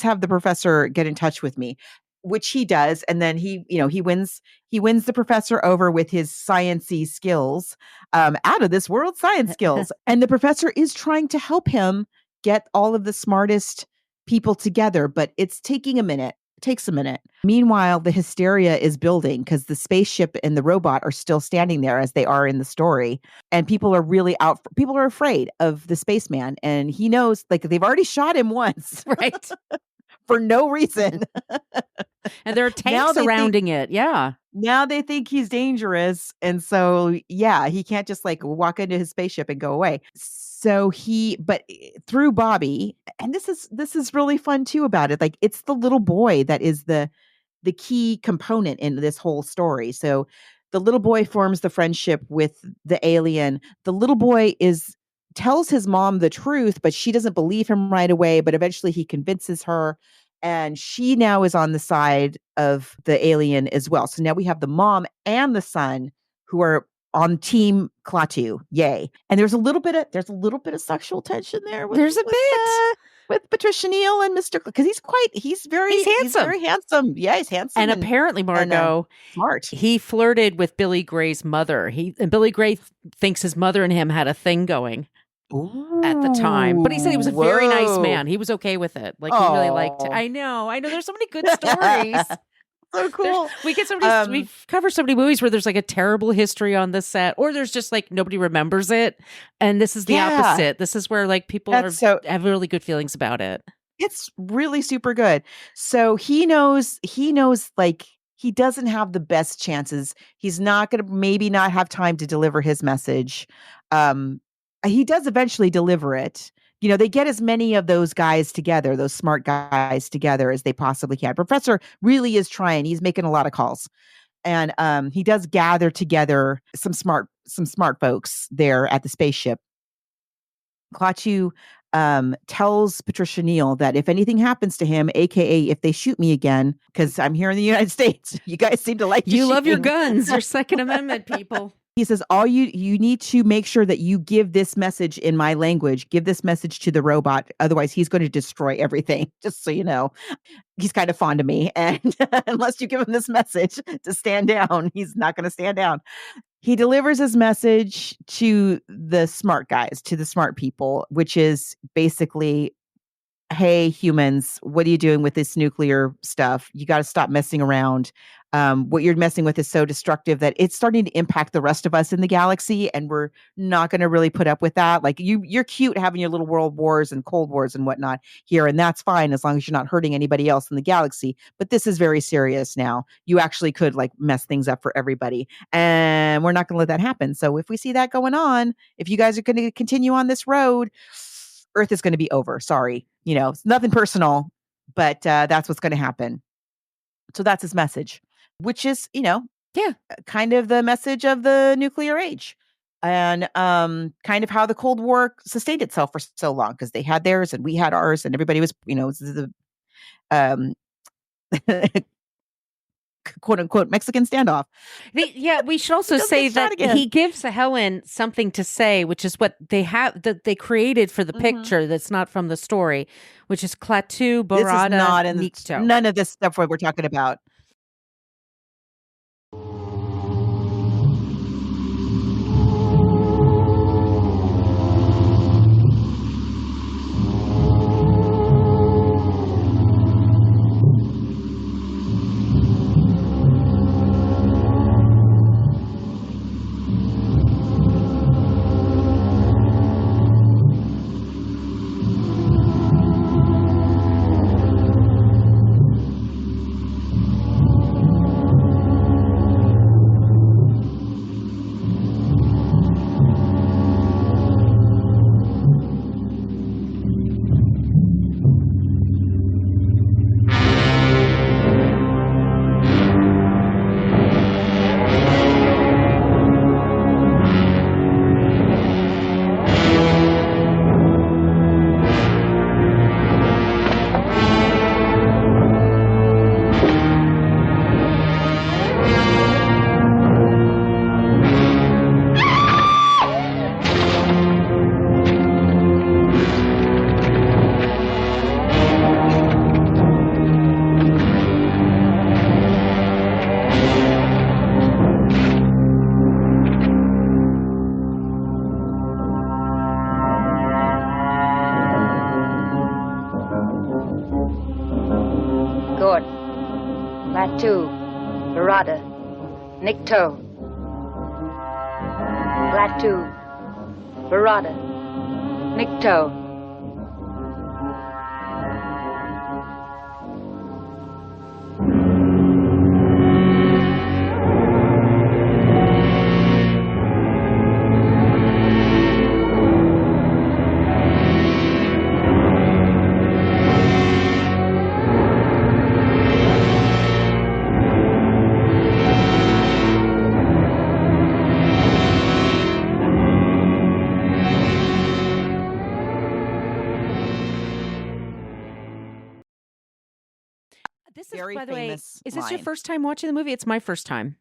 have the professor get in touch with me, which he does. And then he wins the professor over with his sciencey skills, out of this world science skills. And the professor is trying to help him get all of the smartest people together, but it's taking a minute. It takes a minute. Meanwhile, the hysteria is building because the spaceship and the robot are still standing there as they are in the story. And people are really people are afraid of the spaceman. And he knows, like, they've already shot him once. Right. For no reason. And there are tanks surrounding it. Yeah. Now they think he's dangerous. And so, yeah, he can't just like walk into his spaceship and go away. So but through Bobby, and this is really fun too about it. Like, it's the little boy that is the key component in this whole story. So the little boy forms the friendship with the alien. The little boy tells his mom the truth, but she doesn't believe him right away. But eventually he convinces her, and she now is on the side of the alien as well. So now we have the mom and the son who are on team Klaatu. Yay. And there's a little bit of sexual tension there. With Patricia, Neal, and Mr. Because he's handsome. Very handsome. Yeah, he's handsome. And apparently, Margot, smart. He flirted with Billy Gray's mother. And Billy Gray thinks his mother and him had a thing going. Ooh, at the time. But he said he was a very nice man. He was okay with it. Like, he really liked it. I know. There's so many good stories. So cool. We cover so many movies where there's like a terrible history on the set, or there's just like nobody remembers it. And this is the opposite. This is where like people have really good feelings about it. It's really super good. So he knows like he doesn't have the best chances. He's not going to maybe not have time to deliver his message. He does eventually deliver it. They get as many of those guys together, those smart guys together as they possibly can. Professor really is trying. He's making a lot of calls. And he does gather together some smart folks there at the spaceship. Klaatu tells Patricia Neal that if anything happens to him, aka if they shoot me again, because I'm here in the United States, you guys seem to like to you love shoot your me. guns, your Second Amendment people. He says, all you need to make sure that you give this message in my language, give this message to the robot. Otherwise, he's going to destroy everything. Just so you know, he's kind of fond of me. And unless you give him this message to stand down, he's not going to stand down. He delivers his message to the smart guys, to the smart people, which is basically, hey, humans, what are you doing with this nuclear stuff? You got to stop messing around. What you're messing with is so destructive that it's starting to impact the rest of us in the galaxy, and we're not going to really put up with that. Like, you're cute having your little world wars and cold wars and whatnot here, and that's fine as long as you're not hurting anybody else in the galaxy. But this is very serious now. You actually could like mess things up for everybody, and we're not going to let that happen. So if we see that going on, if you guys are going to continue on this road, Earth is going to be over. Sorry. It's nothing personal, but that's what's going to happen. So that's his message, which is, kind of the message of the nuclear age, and kind of how the Cold War sustained itself for so long, because they had theirs and we had ours, and everybody was, the quote unquote Mexican standoff. We should also say that he gives Helen something to say, which is what they have that they created for the picture that's not from the story, which is Klaatu, Barada, not in Nikto. None of this stuff what we're talking about. Nikto. Klaatu. Barada. Nikto. This is, Very by the way, famous is this your line. first time watching the movie? It's my first time.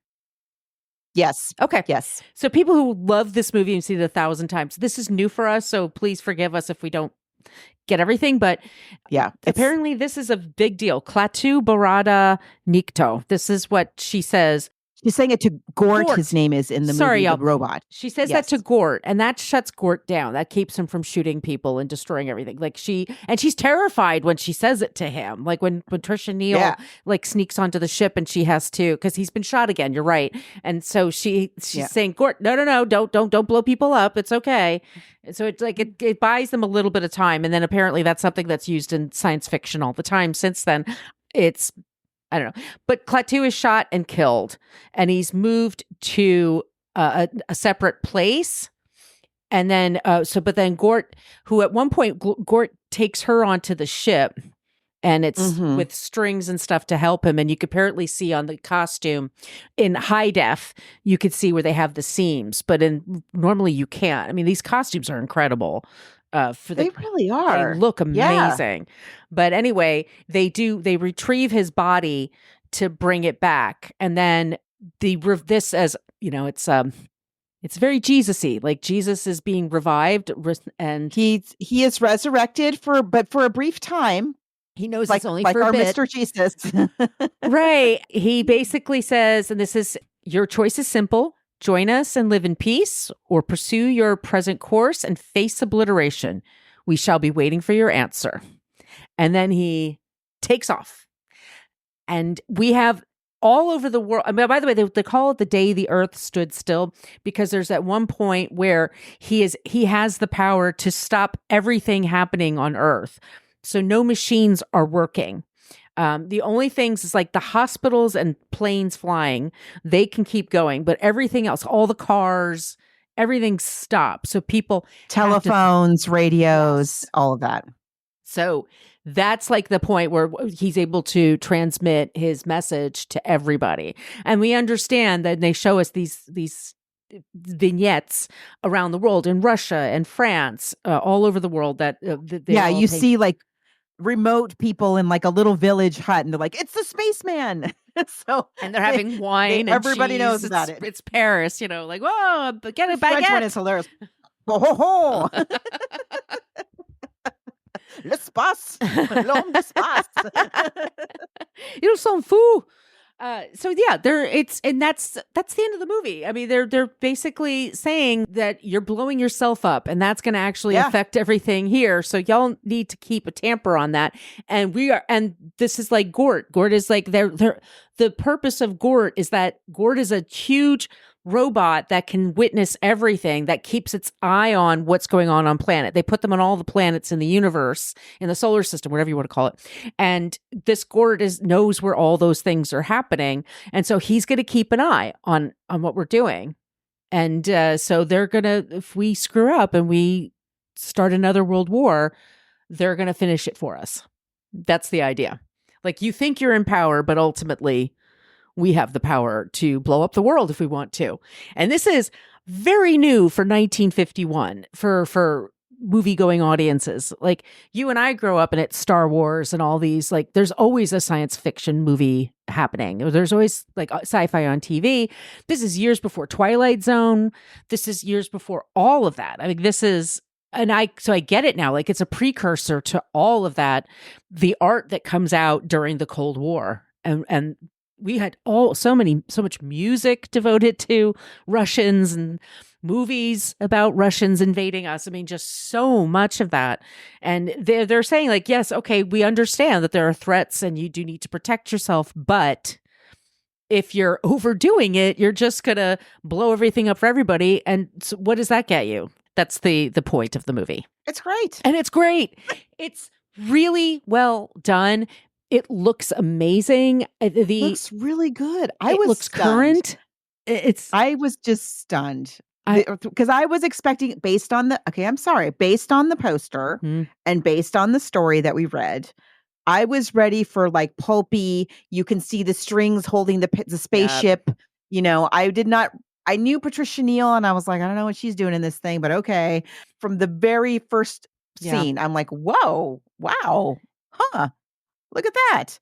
Yes. Okay. Yes. So people who love this movie and seen it 1,000 times, this is new for us. So please forgive us if we don't get everything. But Yeah. apparently this is a big deal. Klaatu, Barada, Nikto. This is what she says. She's saying it to Gort. Gort. His name is in the Sorry, movie, y'all. the robot. She says Yes. that to Gort, and that shuts Gort down. That keeps him from shooting people and destroying everything. Like she's terrified when she says it to him. Like when Patricia Neal Yeah. like sneaks onto the ship and she has to, because he's been shot again. You're right. And so she's saying, Gort, no, don't blow people up. It's okay. So it's like it buys them a little bit of time, and then apparently that's something that's used in science fiction all the time. Since then, it's I don't know. But Klaatu is shot and killed, and he's moved to a separate place. And then, but then Gort, who at one point, Gort takes her onto the ship, and it's with strings and stuff to help him. And you could apparently see on the costume in high def, you could see where they have the seams, but normally you can't. I mean, these costumes are incredible. They really are. They look amazing. But anyway, they retrieve his body to bring it back. And then this, as you know, it's very Jesus-y. Like Jesus is being revived, and he is resurrected for a brief time. He knows like, it's only like for a our bit. Mr. Jesus. Right. He basically says, and this is, your choice is simple. Join us and live in peace, or pursue your present course and face obliteration. We shall be waiting for your answer. And then he takes off. And we have all over the world. I mean, by the way, they call it the day the earth stood still, because there's at one point where he has the power to stop everything happening on Earth. So no machines are working. The only things is like the hospitals and planes flying, they can keep going, but everything else, all the cars, everything stops. So people, telephones, radios, all of that. So that's like the point where he's able to transmit his message to everybody. And we understand that they show us these vignettes around the world, in Russia and France, all over the world, that you see like remote people in like a little village hut, and they're like, it's the spaceman. And they're having wine and everybody cheese. knows about it. It's Paris, like, whoa, but get it back. French one is hilarious. Ho ho ho. L'espace, l'homme d'espace. Ils sont fous. So yeah, that's the end of the movie. I mean, they're basically saying that you're blowing yourself up, and that's going to actually affect everything here. So y'all need to keep a tamper on that. And this is like Gort. Gort is like the purpose of Gort is that Gort is a huge robot that can witness everything, that keeps its eye on what's going on planet. They put them on all the planets in the universe, in the solar system, whatever you want to call it. And this Gort knows where all those things are happening. And so he's going to keep an eye on what we're doing. And so they're going to, if we screw up and we start another world war, they're going to finish it for us. That's the idea. Like, you think you're in power, but ultimately we have the power to blow up the world if we want to. And this is very new for 1951 for movie-going audiences. Like, you and I grow up and it's Star Wars and all these, like, there's always a science fiction movie happening. There's always like sci-fi on TV. This is years before Twilight Zone. This is years before all of that. I mean, this is, so I get it now. Like, it's a precursor to all of that. The art that comes out during the Cold War, and we had so much music devoted to Russians and movies about Russians invading us. I mean, just so much of that. And they're saying, like, yes, okay, we understand that there are threats and you do need to protect yourself, but if you're overdoing it, you're just going to blow everything up for everybody. And so what does that get you? That's the point of the movie. It's great. And it's great. It's really well done. It looks amazing. It looks really good. It looks current. I was just stunned. Because I was expecting, based on the poster and based on the story that we read, I was ready for like pulpy. You can see the strings holding the spaceship. Yep. I knew Patricia Neal, and I was like, I don't know what she's doing in this thing, but okay. From the very first scene, I'm like, whoa, wow, huh? Look at that.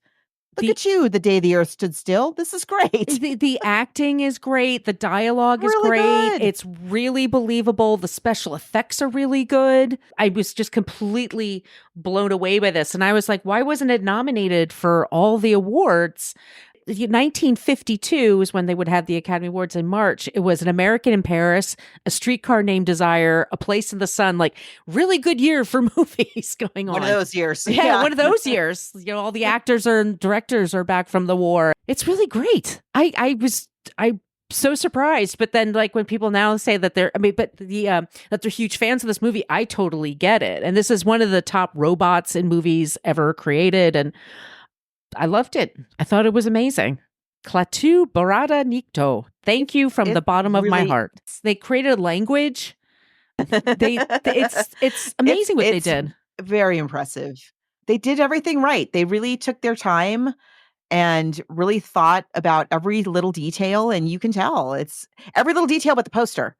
Look at you, the day the earth stood still. This is great. The acting is great. The dialogue is really great. Good. It's really believable. The special effects are really good. I was just completely blown away by this. And I was like, why wasn't it nominated for all the awards? 1952 is when they would have the Academy Awards in March. It was An American in Paris, A Streetcar Named Desire, A Place in the Sun, like really good year for movies going on. One of those years. Yeah, one of those years. All the actors and directors are back from the war. It's really great. I'm so surprised. But then like when people now say that that they're huge fans of this movie, I totally get it. And this is one of the top robots in movies ever created. And I loved it. I thought it was amazing. Klaatu, Barada, Nikto. Thank you from the bottom of my heart. They created a language. It's amazing what they did. Very impressive. They did everything right. They really took their time and really thought about every little detail. And you can tell it's every little detail about the poster.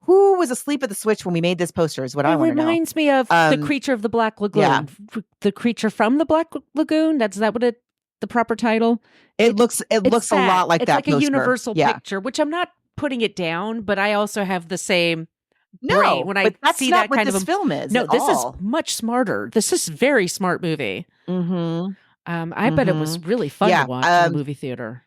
Who was asleep at the switch when we made this poster is what I want to know. It reminds me of The Creature of the Black Lagoon. Yeah. The Creature from the Black Lagoon. Is that what the proper title? It looks a lot like that. It's like a universal picture, which I'm not putting it down, but I also have the same brain when I see that kind of a film is. No, this is much smarter. This is a very smart movie. Mm-hmm. I bet it was really fun to watch in the movie theater.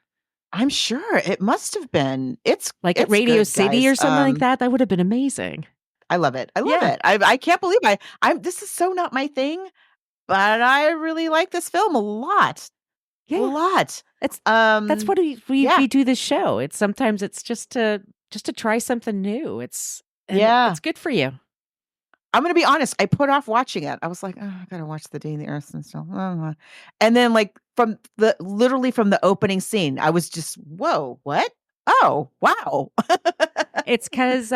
I'm sure it must have been. It's like at Radio good, City guys. or something like that. That would have been amazing. I love it. I love it. I can't believe this is so not my thing, but I really like this film a lot. Yeah. A lot. That's what we do this show. It's sometimes it's just to try something new. It's good for you. I'm going to be honest. I put off watching it. I was like, oh, I got to watch The Day the Earth and stuff. And then like literally from the opening scene, I was just, whoa, what? Oh, wow. It's because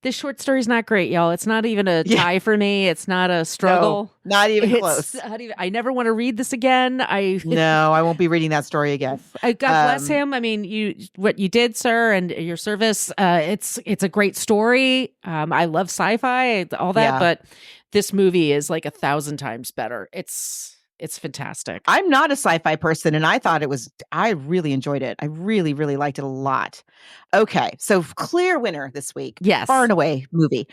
this short story is not great, y'all. It's not even a tie for me. It's not a struggle. No, not even close. I never want to read this again. No, I won't be reading that story again. God bless him. I mean, what you did, sir, and your service. It's a great story. I love sci-fi, all that, but this movie is like 1,000 times better. It's fantastic. I'm not a sci-fi person, and I really enjoyed it. I really, really liked it a lot. Okay, so clear winner this week. Yes. Far and away movie.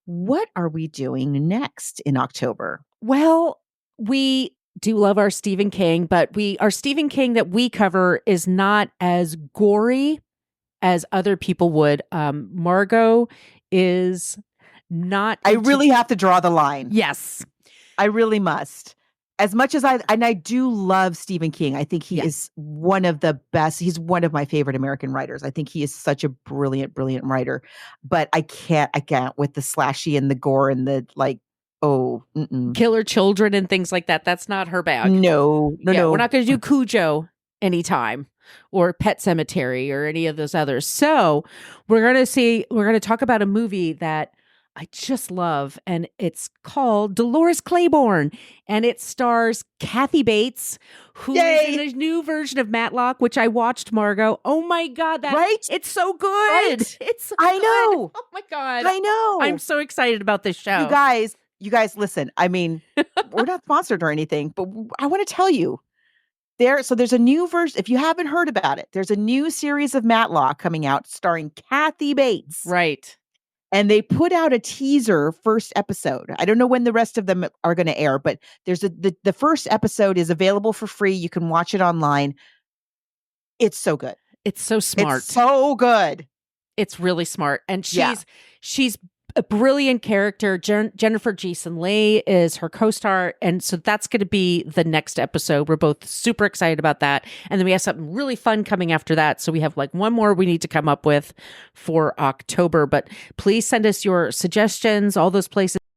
What are we doing next in October? Well, we do love our Stephen King, but our Stephen King that we cover is not as gory as other people would. Margot is not. I really have to draw the line. Yes. I really must. As much as I do love Stephen King, I think he is one of the best. He's one of my favorite American writers. I think he is such a brilliant, brilliant writer. But I can't with the slashy and the gore and the killer children and things like that. That's not her bag. No. We're not going to do Cujo anytime or Pet Sematary or any of those others. So we're going to talk about a movie that I just love, and it's called Dolores Claiborne, and it stars Kathy Bates, who is in a new version of Matlock, which I watched, Margot. Oh my God, it's so good. Right? It's so I good. know. Oh my God. I know. I'm so excited about this show. You guys listen. I mean, we're not sponsored or anything, but I want to tell you. There's a new version. If you haven't heard about it, there's a new series of Matlock coming out starring Kathy Bates. Right. And they put out a teaser first episode. I don't know when the rest of them are going to air, but there's the first episode is available for free. You can watch it online. It's so good. It's so smart. It's so good. It's really smart. And she's a brilliant character. Jennifer Jason Leigh is her co-star. And so that's going to be the next episode. We're both super excited about that. And then we have something really fun coming after that. So we have like one more we need to come up with for October. But please send us your suggestions, all those places